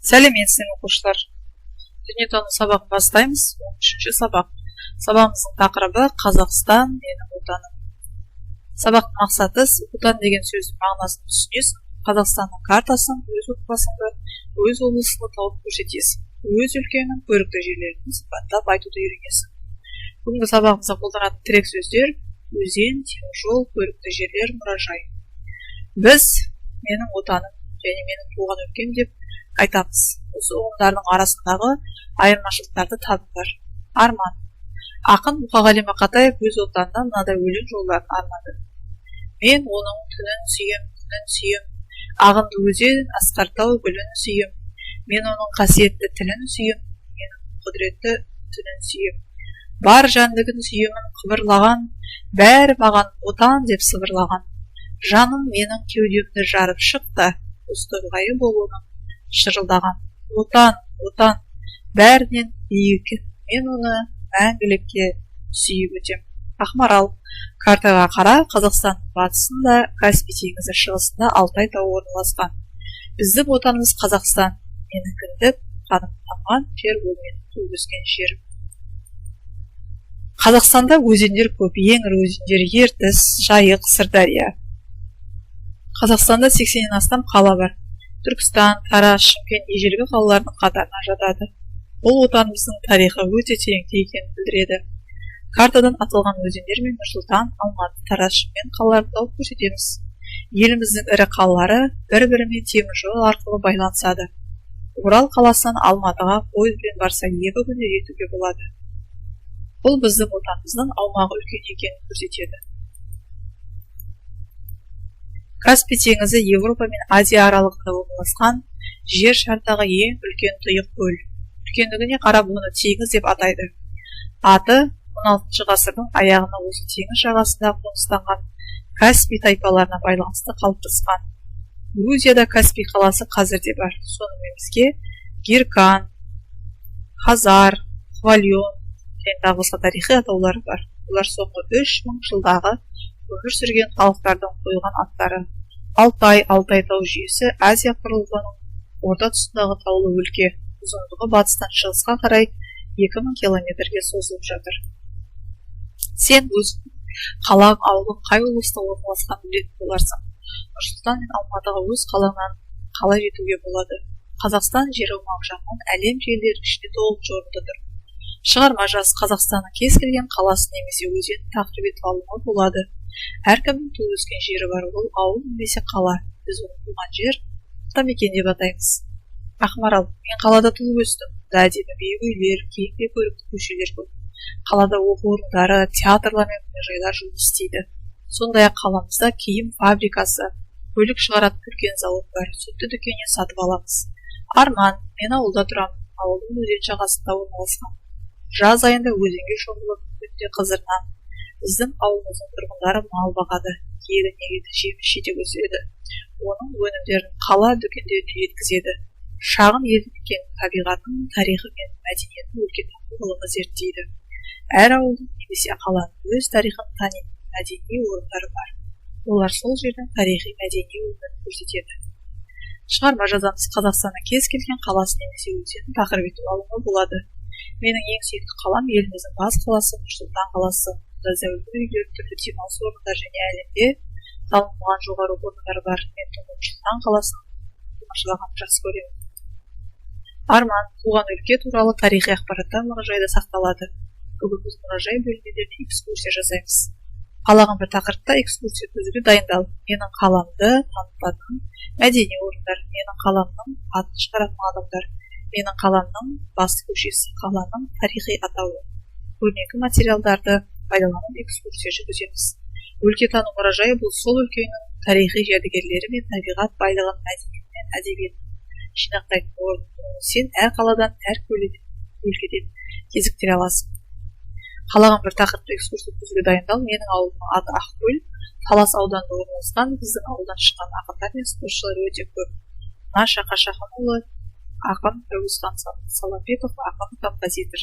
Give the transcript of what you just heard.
Сәлеметсіздер оқушылар. Дүниетану сабағын бастаймыз. 13-ші сабақ. Сабағымыздың тақырыбы Қазақстан менің отаным. Сабақтың мақсаты отан деген сөздің мағынасын түсінесің. Қазақстанның картасын, өз отбасыңды, өз облысыңды тауып көрсетесің. Өз өлкеңнің көрікті жерлерін сипаттап айтуды үйренесің. Бүгінгі сабағымызда қолданатын тірек сөздер: өзен, теміржол, көрікті жерлер, мұражай. Біз менің отаным және менің туған өлкем деп айтамыз. Осы ұғымдардың арасындағы айырмашылықтарды табыңдар. Арман. Ақын Мұқағали Мақатаев өз отанына мынадай өлең жолдарын арнады. Мен оның түнін сүйем, күнін сүйем, ағынды өзен, асқар тау гүлін сүйем. Мен оның қасиетті тілін сүйем, менің құдіретті түнін сүйем. Бар жәндігін сүйемін қыбырлаған, бәрі маған отан деп сыбырлаған. Жаным менің кеудемді жарып шықты, ұстырғайы болуының шырылдаған. Отан, отан, бәрінен биік, мен оны мәңгілікке сүйіп өтем. Ақмарал. Картаға қара, Қазақстанның батысында, Каспий теңізі шығысында Алтай тауы орналасқан. Біздің отанымыз Қазақстан, менің кіндік, қаным тамған жер, ол менің туып өскен жерім. Қазақстанда өзендер көп, ең ірі өзендер Ертіс, Жайық, Сырдария. Қазақстанда 80-нен астам қала бар. Түркістан, Тараз, Шымкент ежелгі қалалардың қатарына жатады. Бұл отанымыздың тарихы өте тереңде екенін білдіреді. Картадан аталған өзендер мен Нұрсұлтан, Алматы, Тараз, Шымкент қалаларын тауып көрсетеміз. Еліміздің ірі қалалары бір-бірімен теміржол арқылы байланысады. Орал қаласынан Алматыға пойызбен барса 2 күнде жетуге болады. Бұл біздің отанымыздың аумағы үлкен екенін көрсетеді. Каспий теңізі Европа мен Азия аралығында орналасқан жер шарындағы ең үлкен тұйық көл. Үлкендігіне қарап оны теңіз деп атайды. Аты 16 ғасырдың аяғына осы теңіз жағасында қоныстанған Каспий тайпаларына байланысты қалыптасқан. Грузияда Каспий қаласы қазір де бар. Сонымен бізге Гиркан, Хазар, Хвалион және тағы басқа тарихи атаулары бар. Олар соңғы 3000 жылдағы өмір сүрген халықтардың қойылған аттары. Алтай тау жүйесі Азия құрлығының орта тұсындағы таулы өлке. Ұзындығы батыстан шығысқа қарай 2000 километрге созылып жатыр. Сен өз қалаң, ауылың қай облыста орналасқан білетін боларсың. Нұрсұлтан мен Алматыға өз қалаңнан қалай жетуге болады? Қазақстан жер аумағы жағынан әлем жерлері ішінде 9-ші орында тұр. Шығарма жаз. Қазақстанның кез келген қаласы немесе өзенін тақырып етіп алуға болады. Әркімнің туып өскен жері бар, ол ауыл немесе қала. Біз оны туған жер, атамекен деп атаймыз. Ақмарал. Мен қалада туып өстім. Әдемі биік үйлер, кең көрікті көшелер көп. Қалада оқу орындары, театрлар мен мұражайлар жұмыс істейді. Сондай-ақ қаламызда киім фабрикасы, көлік шығаратын үлкен зауыт бар. Сүтті дүкеннен сатып аламыз. Арман. Мен ауылда тұрамын. Ауылдың өзен жағасында орналасқан. Жаз айында өзенге шомылып, өте қызырынан. Біздің ауылымыздың тұрғындары мал бағады, егін егеді, жеміс жидек өсіреді. Оның өнімдерін қала дүкендеріне жеткізеді. Шағын елді мекеннің табиғатын, тарихы мен мәдениетін өлкетану ғылымы зерттейді. Әр ауылдың немесе қаланың өз тарихын танитын мәдени орындары бар. Олар сол жердің тарихи мәдени өмірін көрсетеді. Шығарма жазамыз. Қазақстанның кез келген қаласы немесе өзенін тақырып етіп алуға болады. Менің ең сүйікті қалам еліміздің бас қаласы Нұрсұлтан қаласы. Зәулім үйлер, түрлі демалыс орындары және әлемде танылған жоғары орындар бар. Мен Нұрсұлтан қаласын тамашалағанды жақсы көремін. Арман. Туған өлке туралы тарихи ақпараттар мұражайда сақталады. Бүгін біз мұражай бөлмелеріне экскурсия жасаймыз. Қалаған бір тақырыпта экскурсия өткізуге дайындал. Менің қаламды танытатын мәдени орындар, менің қаламның атын шығаратын адамдар, менің қаламның басты көшесі, қаланың тарихи атауы. Көрнекі материалдарды пайдаланып экскурсия жүргіземіз. Өлкетану мұражайы бұл сол өлкенің тарихи жәдігерлері мен табиғат байлығын, мәдениет мен әдебиетін жинақтайтын орын. Сен әр қаладан, әр өлкеден кезіктіре аласың. Қалаған бір тақырыпты экскурсия өткізуге дайындал. Менің ауылымның аты Ақкөл, Талас ауданында орналасқан. Біздің ауылдан шыққан ақындар мен спортшылар өте көп. Наша Қашақанұлы, ақын, Әуезхан Салапеков, ақын, композитор.